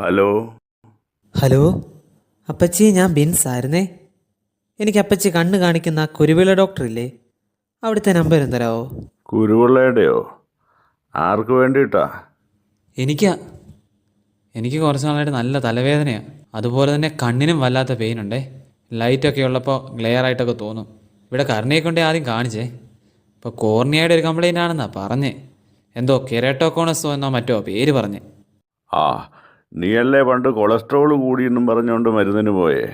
Hello. Hello അപ്പച്ചി, ഞാൻ ബിൻസ് ആയിരുന്നേ. എനിക്ക് അപ്പച്ചി കണ്ണ് കാണിക്കുന്ന ആ കുരുവിള ഡോക്ടറില്ലേ, അവിടുത്തെ നമ്പർ തരാമോ? കുരുവിളയുടെയോ? ആർക്ക് വേണ്ടിയിട്ടാ? എനിക്കാ. എനിക്ക് കുറച്ച് നാളായിട്ട് നല്ല തലവേദനയാണ്. അതുപോലെ തന്നെ കണ്ണിനും വല്ലാത്ത പെയിനുണ്ടേ. ലൈറ്റൊക്കെ ഉള്ളപ്പോൾ ഗ്ലെയർ ആയിട്ടൊക്കെ തോന്നും. ഇവിടെ കരുണയെ കൊണ്ടേ ആദ്യം കാണിച്ചേ. ഇപ്പോൾ കോർണിയയുടെ ഒരു കംപ്ലൈൻ്റ് ആണെന്നാ പറഞ്ഞേ. എന്തോ കെരാട്ടോകോണസോ എന്നോ മറ്റോ പേര് പറഞ്ഞേ. ആ, നീയല്ലേ പണ്ട് കൊളസ്ട്രോൾ കൂടിയെന്നും പറഞ്ഞുകൊണ്ട് മരുന്നിന് പോയേ.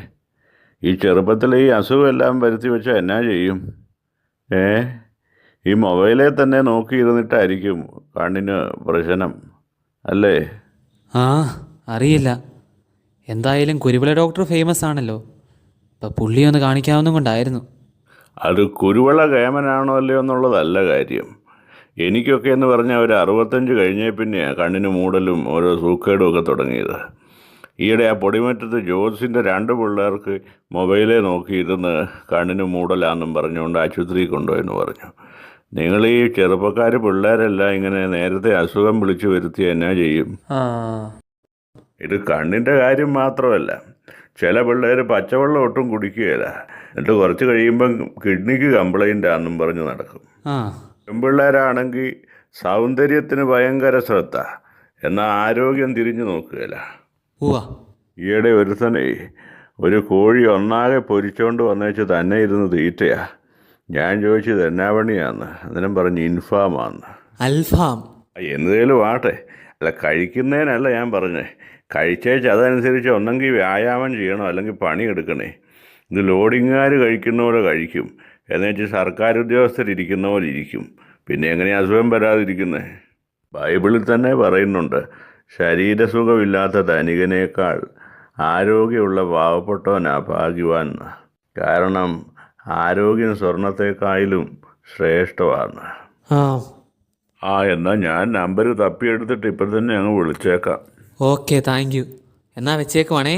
ഈ ചെറുപ്പത്തിൽ ഈ അസുഖമെല്ലാം വരുത്തി വെച്ചാൽ എന്നാ ചെയ്യും? ഏ ഈ മൊബൈലിൽ തന്നെ നോക്കിയിരുന്നിട്ടായിരിക്കും കണ്ണിന് പ്രശ്നം അല്ലേ? ആ, അറിയില്ല. എന്തായാലും കുരുവിള ഡോക്ടർ ഫേമസ് ആണല്ലോ. ഇപ്പം പുള്ളി ഒന്ന് കാണിക്കാവുന്നതും കൊണ്ടായിരുന്നു. അത് കുരുവിള കേമനാണോ അല്ലയോ എന്നുള്ളതല്ല കാര്യം. എനിക്കൊക്കെ എന്ന് പറഞ്ഞാൽ ഒരു 65 കഴിഞ്ഞേ പിന്നെയാണ് കണ്ണിന് മൂടലും ഓരോ സൂക്കേടും ഒക്കെ തുടങ്ങിയത്. ഈയിടെ ആ പൊടിമറ്റത്ത് ജോസിൻ്റെ 2 പിള്ളേർക്ക് മൊബൈലേ നോക്കിയിരുന്ന് കണ്ണിന് മൂടലാണെന്നും പറഞ്ഞുകൊണ്ട് ആശുപത്രിയിൽ കൊണ്ടുപോയെന്ന് പറഞ്ഞു. നിങ്ങൾ ഈ ചെറുപ്പക്കാർ പിള്ളേരെല്ലാം ഇങ്ങനെ നേരത്തെ അസുഖം വിളിച്ചു വരുത്തി എന്നാ ചെയ്യും? ഇത് കണ്ണിൻ്റെ കാര്യം മാത്രമല്ല, ചില പിള്ളേർ പച്ചവെള്ളം ഒട്ടും കുടിക്കുകയില്ല. എന്നിട്ട് കുറച്ച് കഴിയുമ്പം കിഡ്നിക്ക് കംപ്ലൈൻ്റ് ആണെന്നും പറഞ്ഞ് നടക്കും. പെൺപിള്ളേരാണെങ്കിൽ സൗന്ദര്യത്തിന് ഭയങ്കര ശ്രദ്ധ, എന്നാൽ ആരോഗ്യം തിരിഞ്ഞു നോക്കുകയില്ല. ഈയിടെ ഒരുത്തനെ ഒരു കോഴി ഒന്നാകെ പൊരിച്ചോണ്ട് വന്നേച്ച് തന്നെ ഇരുന്ന് തീറ്റയാ. ഞാൻ ചോദിച്ചത് എന്നാ പണിയാന്ന്, അന്നേരം പറഞ്ഞ് ഇൻഫാമാന്ന്. അൽഫാം എന്തേലും ആട്ടെ, അല്ല കഴിക്കുന്നതിനല്ല ഞാൻ പറഞ്ഞേ. കഴിച്ചേച്ച് അതനുസരിച്ച് ഒന്നെങ്കിൽ വ്യായാമം ചെയ്യണം, അല്ലെങ്കിൽ പണിയെടുക്കണേ. ഇത് ലോഡിങ്ങുകാർ കഴിക്കുന്ന പോലെ കഴിക്കും, എന്നുവെച്ച് സർക്കാർ ഉദ്യോഗസ്ഥരിയ്ക്കുന്ന പോലെ ഇരിക്കും. പിന്നെ എങ്ങനെയാണ് അസുഖം വരാതിരിക്കുന്നത്? ബൈബിളിൽ തന്നെ പറയുന്നുണ്ട്, ശരീരസുഖമില്ലാത്ത ധനികനേക്കാൾ ആരോഗ്യമുള്ള പാവപ്പെട്ടവനാ ഭാഗ്യവാൻ. കാരണം ആരോഗ്യം സ്വർണത്തെക്കാളും ശ്രേഷ്ഠമാണ്. എന്നാൽ ഞാൻ നമ്പർ തപ്പിയെടുത്തിട്ട് ഇപ്പം തന്നെ അങ്ങ് വിളിച്ചേക്കാം. Okay, thank you. എന്നാൽ വെച്ചേക്കുവാണേ.